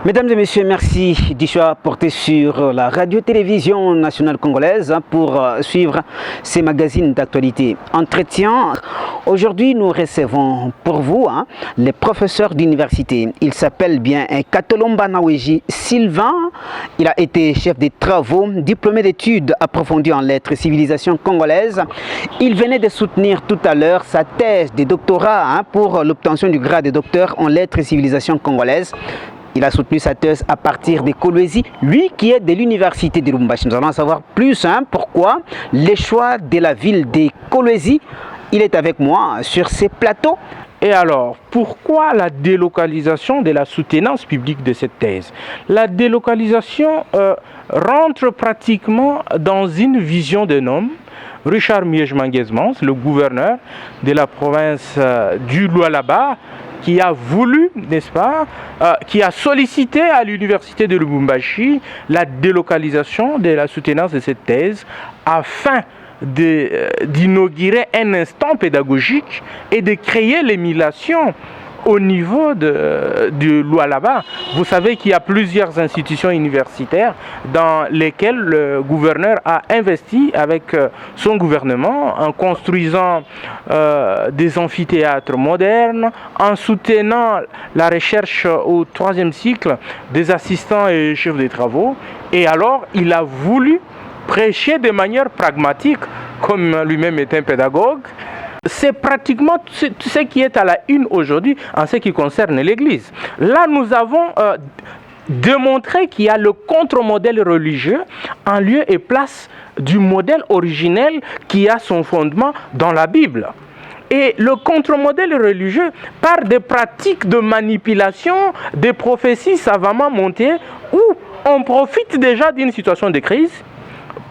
Mesdames et messieurs, merci du choix porté sur la radio-télévision nationale congolaise pour suivre ces magazines d'actualité. Entretien. Aujourd'hui, nous recevons pour vous les professeurs d'université. Il s'appelle bien Katolomba Naweji Sylvain. Il a été chef des travaux, diplômé d'études approfondies en lettres et civilisation congolaise. Il venait de soutenir tout à l'heure sa thèse de doctorat pour l'obtention du grade de docteur en lettres et civilisation congolaise. Il a soutenu sa thèse à partir de Kolwezi, lui qui est de l'université de Lubumbashi. Nous allons en savoir plus pourquoi les choix de la ville de Kolwezi. Il est avec moi sur ces plateaux. Et alors, pourquoi la délocalisation de la soutenance publique de cette thèse? La délocalisation rentre pratiquement dans une vision d'un homme, Richard Miege-Manguesmans, le gouverneur de la province du Lualaba, qui a voulu, n'est-ce pas, qui a sollicité à l'université de Lubumbashi la délocalisation de la soutenance de cette thèse afin d'inaugurer un instant pédagogique et de créer l'émulation au niveau du Lualaba. Vous savez qu'il y a plusieurs institutions universitaires dans lesquelles le gouverneur a investi avec son gouvernement en construisant des amphithéâtres modernes, en soutenant la recherche au 3e cycle des assistants et chefs de travaux. Et alors, il a voulu prêcher de manière pragmatique, comme lui-même est un pédagogue. C'est pratiquement ce qui est à la une aujourd'hui en ce qui concerne l'Église. Là, nous avons démontré qu'il y a le contre-modèle religieux en lieu et place du modèle originel qui a son fondement dans la Bible. Et le contre-modèle religieux, par des pratiques de manipulation, des prophéties savamment montées, où on profite déjà d'une situation de crise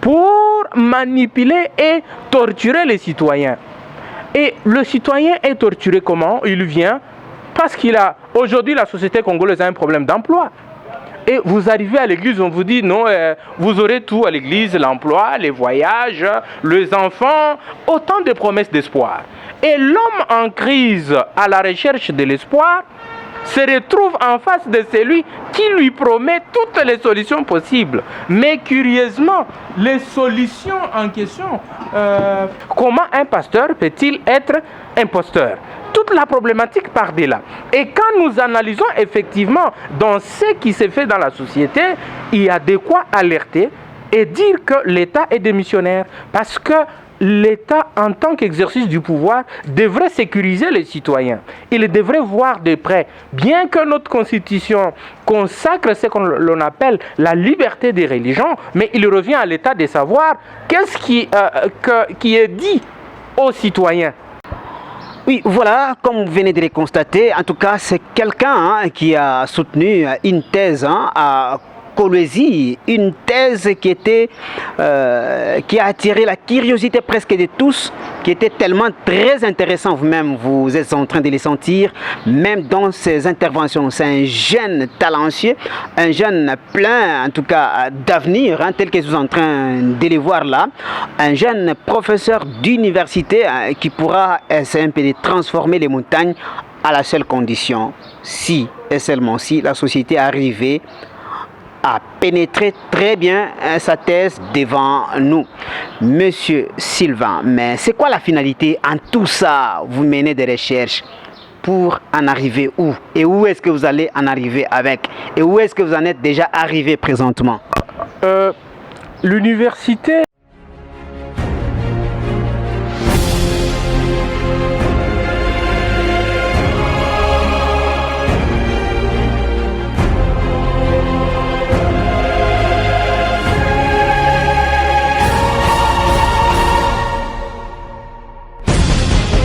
pour manipuler et torturer les citoyens. Et le citoyen est torturé comment? Il vient parce aujourd'hui la société congolaise a un problème d'emploi. Et vous arrivez à l'église, on vous dit non, vous aurez tout à l'église, l'emploi, les voyages, les enfants, autant de promesses d'espoir. Et l'homme en crise à la recherche de l'espoir se retrouve en face de celui qui lui promet toutes les solutions possibles. Mais curieusement, les solutions en question, comment un pasteur peut-il être imposteur? Toute la problématique part de là. Et quand nous analysons effectivement dans ce qui se fait dans la société, il y a de quoi alerter et dire que l'État est démissionnaire. Parce que l'État, en tant qu'exercice du pouvoir, devrait sécuriser les citoyens. Il devrait voir de près, bien que notre constitution consacre ce qu'on appelle la liberté des religions, mais il revient à l'État de savoir qu'est-ce qui est dit aux citoyens. Oui, voilà, comme vous venez de le constater, en tout cas, c'est quelqu'un qui a soutenu une thèse à Kolwezi, une thèse qui a attiré la curiosité presque de tous, qui était tellement très intéressant. Vous-même, vous êtes en train de les sentir, même dans ses interventions. C'est un jeune talentueux, un jeune plein, en tout cas, d'avenir, tel que vous êtes en train de les voir là. Un jeune professeur d'université qui pourra essayer un peu de transformer les montagnes à la seule condition, si et seulement si la société arrivait à pénétrer très bien sa thèse devant nous. Monsieur Sylvain, mais c'est quoi la finalité en tout ça? Vous menez des recherches pour en arriver où? Et où est-ce que vous allez en arriver avec? Et où est-ce que vous en êtes déjà arrivé présentement? L'université